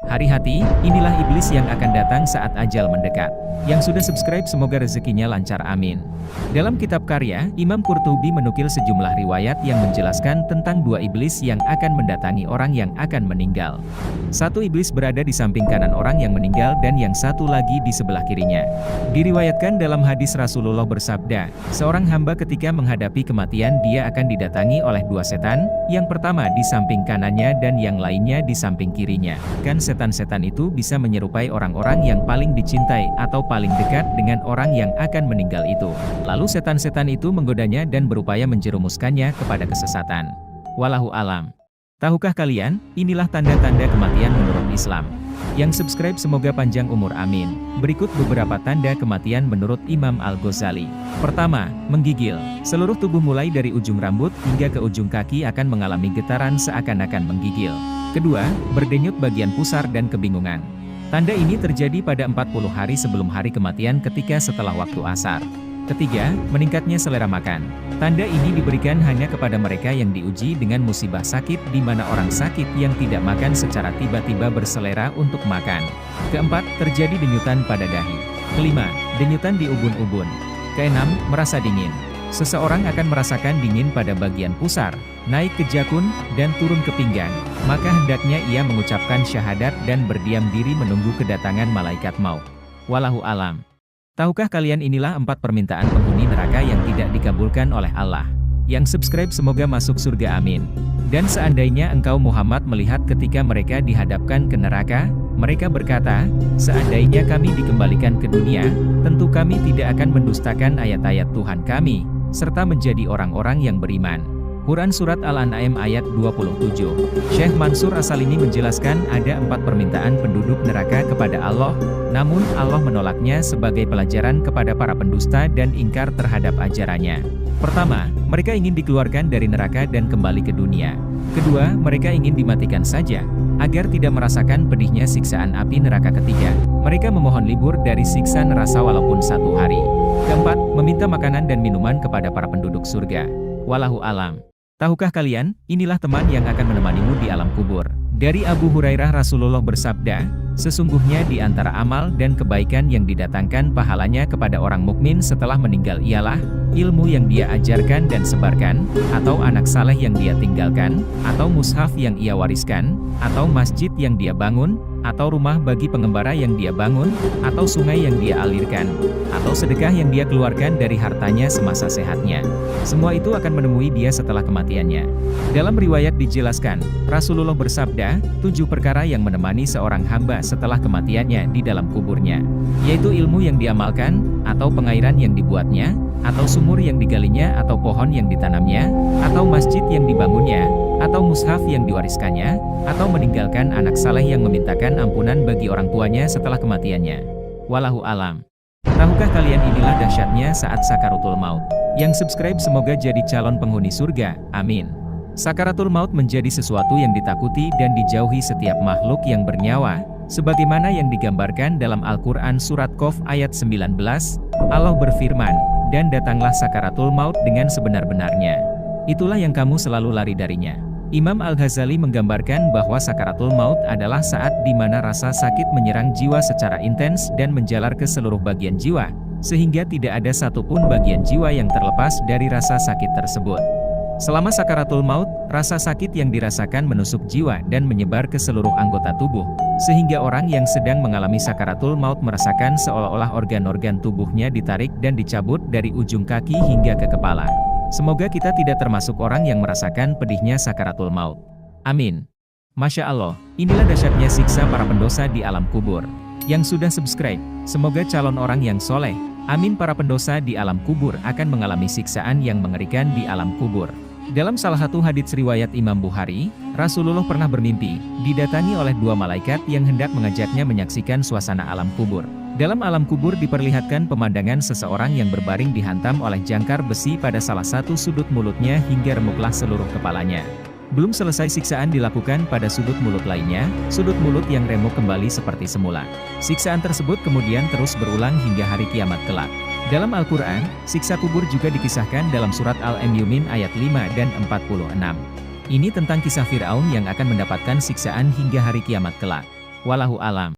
Hati-hati, inilah iblis yang akan datang saat ajal mendekat. Yang sudah subscribe semoga rezekinya lancar amin. Dalam kitab karya, Imam Qurtubi menukil sejumlah riwayat yang menjelaskan tentang dua iblis yang akan mendatangi orang yang akan meninggal. Satu iblis berada di samping kanan orang yang meninggal dan yang satu lagi di sebelah kirinya. Diriwayatkan dalam hadis Rasulullah bersabda, seorang hamba ketika menghadapi kematian dia akan didatangi oleh dua setan, yang pertama di samping kanannya dan yang lainnya di samping kirinya. Kan setan-setan itu bisa menyerupai orang-orang yang paling dicintai atau paling dekat dengan orang yang akan meninggal itu. Lalu setan-setan itu menggodanya dan berupaya menjerumuskannya kepada kesesatan. Wallahu alam. Tahukah kalian, inilah tanda-tanda kematian menurut Islam. Yang subscribe semoga panjang umur amin. Berikut beberapa tanda kematian menurut Imam Al-Ghazali. Pertama, menggigil. Seluruh tubuh mulai dari ujung rambut hingga ke ujung kaki akan mengalami getaran seakan-akan menggigil. Kedua, berdenyut bagian pusar dan kebingungan. Tanda ini terjadi pada 40 hari sebelum hari kematian ketika setelah waktu asar. Ketiga, meningkatnya selera makan. Tanda ini diberikan hanya kepada mereka yang diuji dengan musibah sakit di mana orang sakit yang tidak makan secara tiba-tiba berselera untuk makan. Keempat, terjadi denyutan pada dahi. Kelima, denyutan di ubun-ubun. Keenam, merasa dingin. Seseorang akan merasakan dingin pada bagian pusar, naik ke jakun, dan turun ke pinggang. Maka hendaknya ia mengucapkan syahadat dan berdiam diri menunggu kedatangan malaikat maut. Wallahu alam. Tahukah kalian inilah 4 permintaan penghuni neraka yang tidak dikabulkan oleh Allah. Yang subscribe semoga masuk surga amin. Dan seandainya engkau Muhammad melihat ketika mereka dihadapkan ke neraka, mereka berkata, seandainya kami dikembalikan ke dunia, tentu kami tidak akan mendustakan ayat-ayat Tuhan kami, serta menjadi orang-orang yang beriman. Quran Surat Al-An'am ayat 27. Syekh Mansur As-Salimi menjelaskan ada 4 permintaan penduduk neraka kepada Allah, namun Allah menolaknya sebagai pelajaran kepada para pendusta dan ingkar terhadap ajarannya. Pertama, mereka ingin dikeluarkan dari neraka dan kembali ke dunia. Kedua, mereka ingin dimatikan saja, agar tidak merasakan pedihnya siksaan api neraka. Ketiga, mereka memohon libur dari siksa neraka walaupun 1 hari. Keempat, meminta makanan dan minuman kepada para penduduk surga. Wallahu alam. Tahukah kalian, inilah teman yang akan menemanimu di alam kubur. Dari Abu Hurairah Rasulullah bersabda, sesungguhnya di antara amal dan kebaikan yang didatangkan pahalanya kepada orang mukmin setelah meninggal ialah ilmu yang dia ajarkan dan sebarkan, atau anak saleh yang dia tinggalkan, atau mushaf yang ia wariskan, atau masjid yang dia bangun, atau rumah bagi pengembara yang dia bangun, atau sungai yang dia alirkan, atau sedekah yang dia keluarkan dari hartanya semasa sehatnya. Semua itu akan menemui dia setelah kematiannya. Dalam riwayat dijelaskan, Rasulullah bersabda, 7 perkara yang menemani seorang hamba setelah kematiannya di dalam kuburnya, yaitu ilmu yang diamalkan, atau pengairan yang dibuatnya, atau sumur yang digalinya, atau pohon yang ditanamnya, atau masjid yang dibangunnya, atau mushaf yang diwariskannya, atau meninggalkan anak saleh yang memintakan ampunan bagi orang tuanya setelah kematiannya. Wallahu alam. Tahukah kalian inilah dahsyatnya saat sakaratul maut. Yang subscribe semoga jadi calon penghuni surga, amin. Sakaratul maut menjadi sesuatu yang ditakuti dan dijauhi setiap makhluk yang bernyawa, sebagaimana yang digambarkan dalam Al-Quran Surat Qaf ayat 19, Allah berfirman, dan datanglah sakaratul maut dengan sebenar-benarnya. Itulah yang kamu selalu lari darinya. Imam Al-Ghazali menggambarkan bahwa sakaratul maut adalah saat di mana rasa sakit menyerang jiwa secara intens dan menjalar ke seluruh bagian jiwa, sehingga tidak ada satupun bagian jiwa yang terlepas dari rasa sakit tersebut. Selama sakaratul maut, rasa sakit yang dirasakan menusuk jiwa dan menyebar ke seluruh anggota tubuh, sehingga orang yang sedang mengalami sakaratul maut merasakan seolah-olah organ-organ tubuhnya ditarik dan dicabut dari ujung kaki hingga ke kepala. Semoga kita tidak termasuk orang yang merasakan pedihnya sakaratul maut. Amin. Masya Allah, inilah dahsyatnya siksa para pendosa di alam kubur. Yang sudah subscribe, semoga calon orang yang soleh. Amin. Para pendosa di alam kubur akan mengalami siksaan yang mengerikan di alam kubur. Dalam salah satu hadits riwayat Imam Bukhari, Rasulullah pernah bermimpi, didatangi oleh 2 malaikat yang hendak mengajaknya menyaksikan suasana alam kubur. Dalam alam kubur diperlihatkan pemandangan seseorang yang berbaring dihantam oleh jangkar besi pada salah satu sudut mulutnya hingga remuklah seluruh kepalanya. Belum selesai siksaan dilakukan pada sudut mulut lainnya, sudut mulut yang remuk kembali seperti semula. Siksaan tersebut kemudian terus berulang hingga hari kiamat kelak. Dalam Al-Quran, siksa kubur juga dikisahkan dalam surat Al-Mu'min ayat 5 dan 46. Ini tentang kisah Fir'aun yang akan mendapatkan siksaan hingga hari kiamat kelak. Wallahu alam.